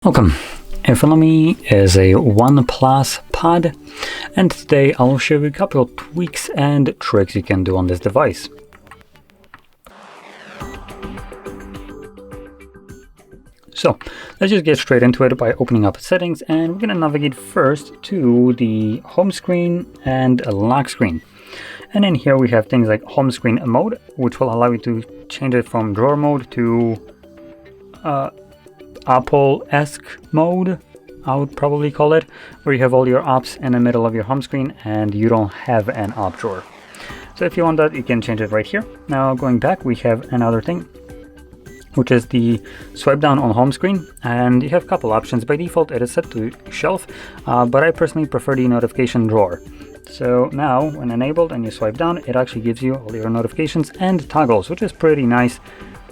Welcome. In front of me is a OnePlus Pad, and today I'll show you a couple of tweaks and tricks you can do on this device. So let's just get straight into it by opening up settings, and we're going to navigate first to the home screen and lock screen. And in here we have things like home screen mode, which will allow you to change it from drawer mode to Apple-esque mode, I would probably call it, where you have all your apps in the middle of your home screen and you don't have an app drawer. So if you want that, you can change it right here. Now going back, we have another thing, which is the swipe down on home screen, and you have a couple options. By default it is set to shelf, but I personally prefer the notification drawer. So now when enabled and you swipe down, it actually gives you all your notifications and toggles, which is pretty nice.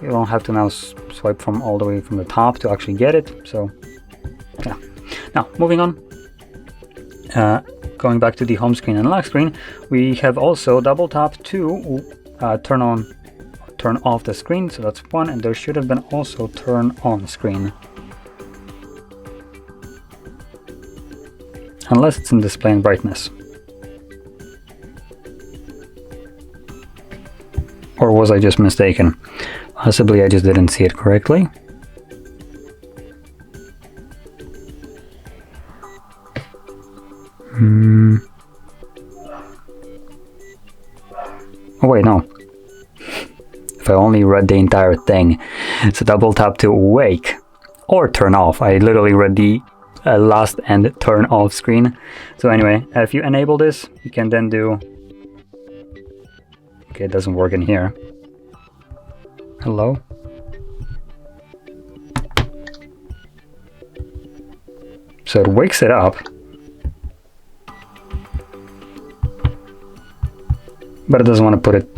You don't have to now swipe from all the way from the top to actually get it. So yeah. Now moving on, going back to the home screen and lock screen, we have also double tap to turn off the screen. So that's one, and there should have been also turn on screen, unless it's in display and brightness. Or was I just mistaken? Possibly I just didn't see it correctly. Oh wait, no. If I only read the entire thing. It's a double tap to wake or turn off. I literally read the last and turn off screen. So anyway, if you enable this, you can then do... Okay, it doesn't work in here. Hello? So it wakes it up, but it doesn't want to put it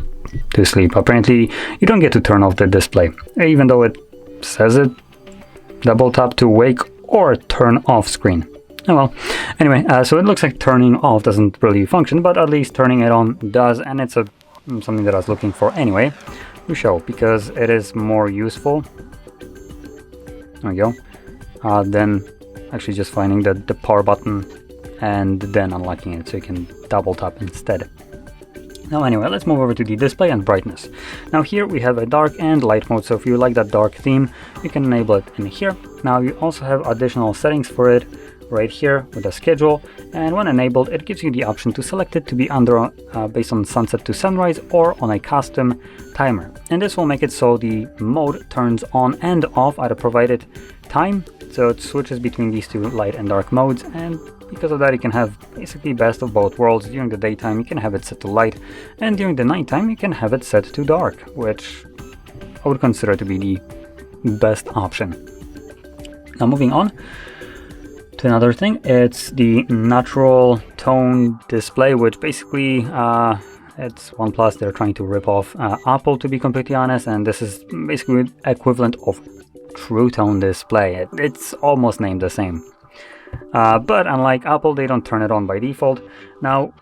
to sleep. Apparently, you don't get to turn off the display, even though it says it. Double tap to wake or turn off screen. Oh well. Anyway, so it looks like turning off doesn't really function, but at least turning it on does, and it's something that I was looking for anyway to show, because it is more useful. There we go. Than actually just finding the power button and then unlocking it, so you can double tap instead. Now anyway, let's move over to the display and brightness. Now here we have a dark and light mode, so if you like that dark theme, you can enable it in here. Now you also have additional settings for it right here with a schedule, and when enabled it gives you the option to select it to be under based on sunset to sunrise or on a custom timer, and this will make it so the mode turns on and off at a provided time, so it switches between these two light and dark modes. And because of that, you can have basically best of both worlds. During the daytime you can have it set to light, and during the nighttime you can have it set to dark, which I would consider to be the best option. Now moving on to another thing, it's the natural tone display, which basically it's OnePlus. They're trying to rip off Apple, to be completely honest, and this is basically equivalent of True Tone display. It's almost named the same, but unlike Apple, they don't turn it on by default. Now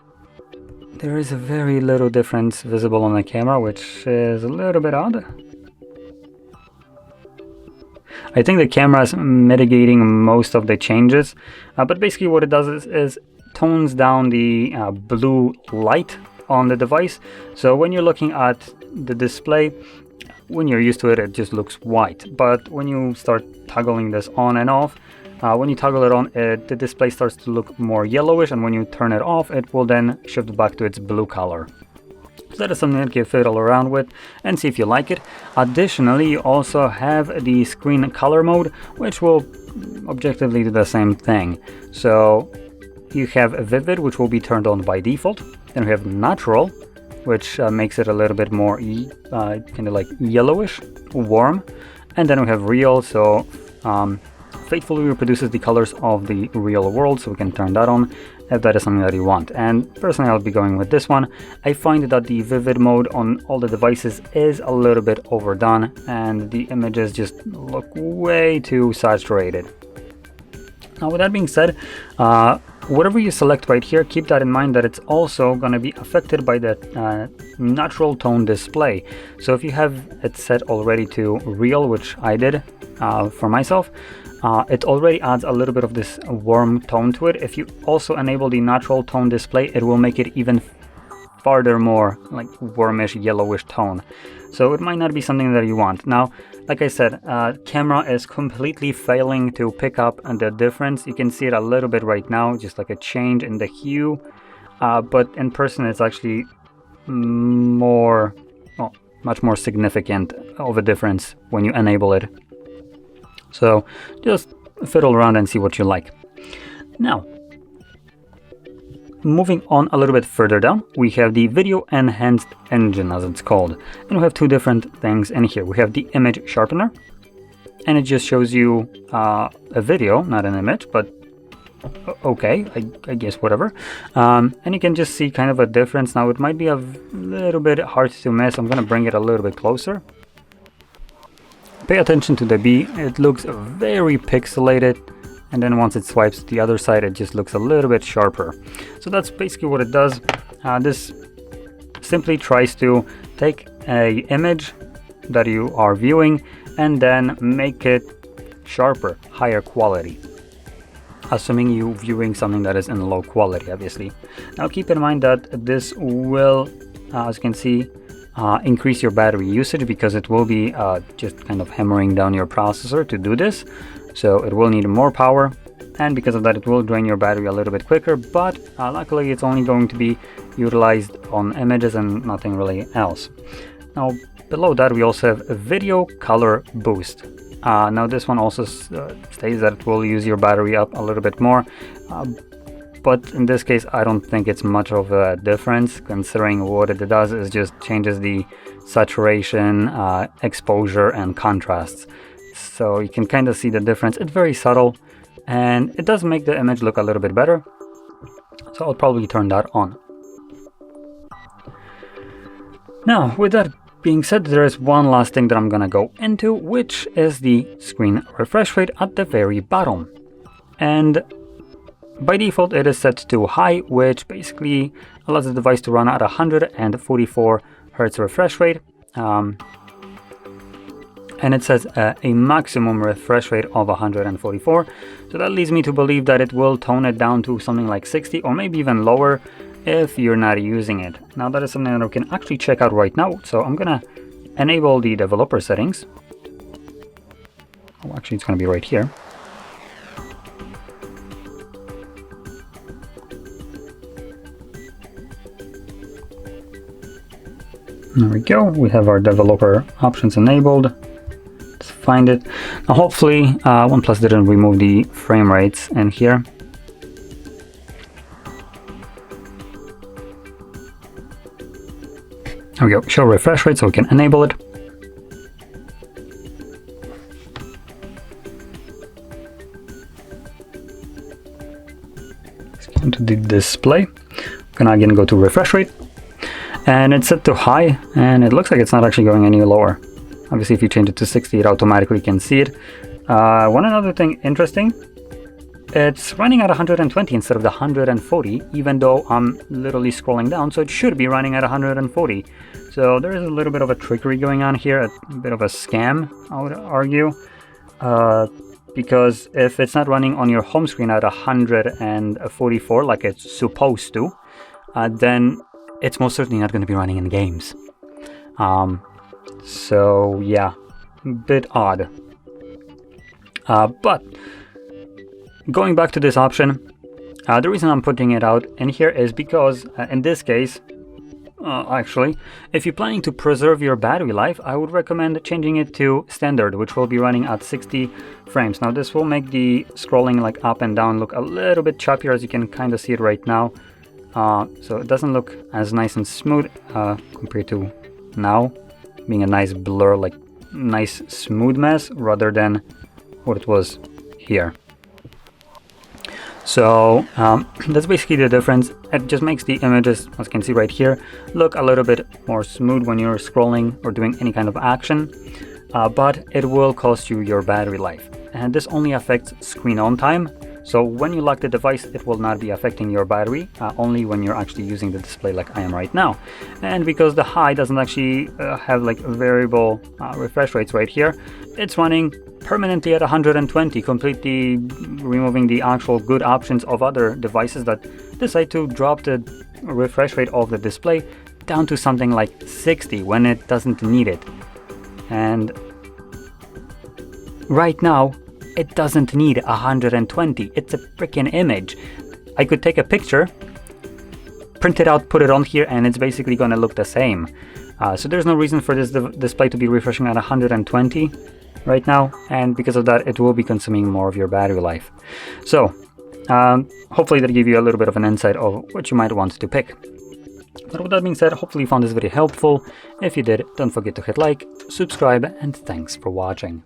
there is a very little difference visible on the camera, which is a little bit odd. I think the camera is mitigating most of the changes, but basically what it does is tones down the blue light on the device. So when you're looking at the display, when you're used to it, it just looks white. But when you start toggling this on and off, when you toggle it on, the display starts to look more yellowish, and when you turn it off, it will then shift back to its blue color. So that is something that you can fiddle around with and see if you like it. Additionally, you also have the screen color mode, which will objectively do the same thing. So you have vivid, which will be turned on by default. Then we have natural, which makes it a little bit more kind of like yellowish, warm. And then we have real, so faithfully reproduces the colors of the real world, so we can turn that on if that is something that you want. And personally, I'll be going with this one. I find that the vivid mode on all the devices is a little bit overdone, and the images just look way too saturated. Now with that being said, whatever you select right here, keep that in mind that it's also going to be affected by the natural tone display. So if you have it set already to real, which I did for myself, it already adds a little bit of this warm tone to it. If you also enable the natural tone display, it will make it even farther more like warmish yellowish tone. So it might not be something that you want. Now, like I said, camera is completely failing to pick up the difference. You can see it a little bit right now, just like a change in the hue, but in person it's actually more, well, much more significant of a difference when you enable it. So just fiddle around and see what you like. Now, moving on a little bit further down, we have the video enhanced engine, as it's called, and we have two different things in here. We have the image sharpener, and it just shows you a video, not an image, but okay, I guess whatever. And you can just see kind of a difference. Now it might be a little bit hard to miss. I'm gonna bring it a little bit closer. Pay attention to the B. It looks very pixelated. And then once it swipes to the other side, it just looks a little bit sharper. So that's basically what it does. This simply tries to take an image that you are viewing and then make it sharper, higher quality. Assuming you're viewing something that is in low quality, obviously. Now keep in mind that this will, as you can see, increase your battery usage, because it will be just kind of hammering down your processor to do this. So it will need more power, and because of that it will drain your battery a little bit quicker, but luckily it's only going to be utilized on images and nothing really else. Now below that we also have a video color boost. Now this one also states that it will use your battery up a little bit more, but in this case I don't think it's much of a difference, considering what it does is just changes the saturation, exposure and contrasts. So you can kind of see the difference. It's very subtle and it does make the image look a little bit better. So I'll probably turn that on. Now, with that being said, there is one last thing that I'm gonna go into, which is the screen refresh rate at the very bottom. And by default it is set to high, which basically allows the device to run at 144 Hz refresh rate. And it says a maximum refresh rate of 144. So that leads me to believe that it will tone it down to something like 60 or maybe even lower if you're not using it. Now that is something that we can actually check out right now. So I'm gonna enable the developer settings. Oh, actually it's gonna be right here. There we go, we have our developer options enabled. Find it. Now hopefully OnePlus didn't remove the frame rates in here. There we go, show refresh rate, so we can enable it. Let's get into the display. We can again go to refresh rate, and it's set to high, and it looks like it's not actually going any lower. Obviously, if you change it to 60, it automatically can see it. One other thing interesting, it's running at 120 instead of the 140, even though I'm literally scrolling down, so it should be running at 140. So there is a little bit of a trickery going on here, a bit of a scam, I would argue. Because if it's not running on your home screen at 144 like it's supposed to, then it's most certainly not going to be running in games. So yeah, bit odd. But going back to this option, the reason I'm putting it out in here is because in this case, actually, if you're planning to preserve your battery life, I would recommend changing it to standard, which will be running at 60 frames. Now this will make the scrolling like up and down look a little bit choppier, as you can kind of see it right now. So it doesn't look as nice and smooth compared to now, being a nice blur, like nice smooth mess, rather than what it was here. So that's basically the difference. It just makes the images, as you can see right here, look a little bit more smooth when you're scrolling or doing any kind of action, but it will cost you your battery life. And this only affects screen on time. So when you lock the device, it will not be affecting your battery, only when you're actually using the display like I am right now. And because the high doesn't actually have like variable refresh rates right here, it's running permanently at 120, completely removing the actual good options of other devices that decide to drop the refresh rate of the display down to something like 60 when it doesn't need it. And right now, it doesn't need 120. It's a freaking image. I could take a picture, print it out, put it on here, and it's basically going to look the same. So there's no reason for this display to be refreshing at 120 right now, and because of that, it will be consuming more of your battery life. So hopefully that gave you a little bit of an insight of what you might want to pick. But with that being said, hopefully you found this video helpful. If you did, don't forget to hit like, subscribe, and thanks for watching.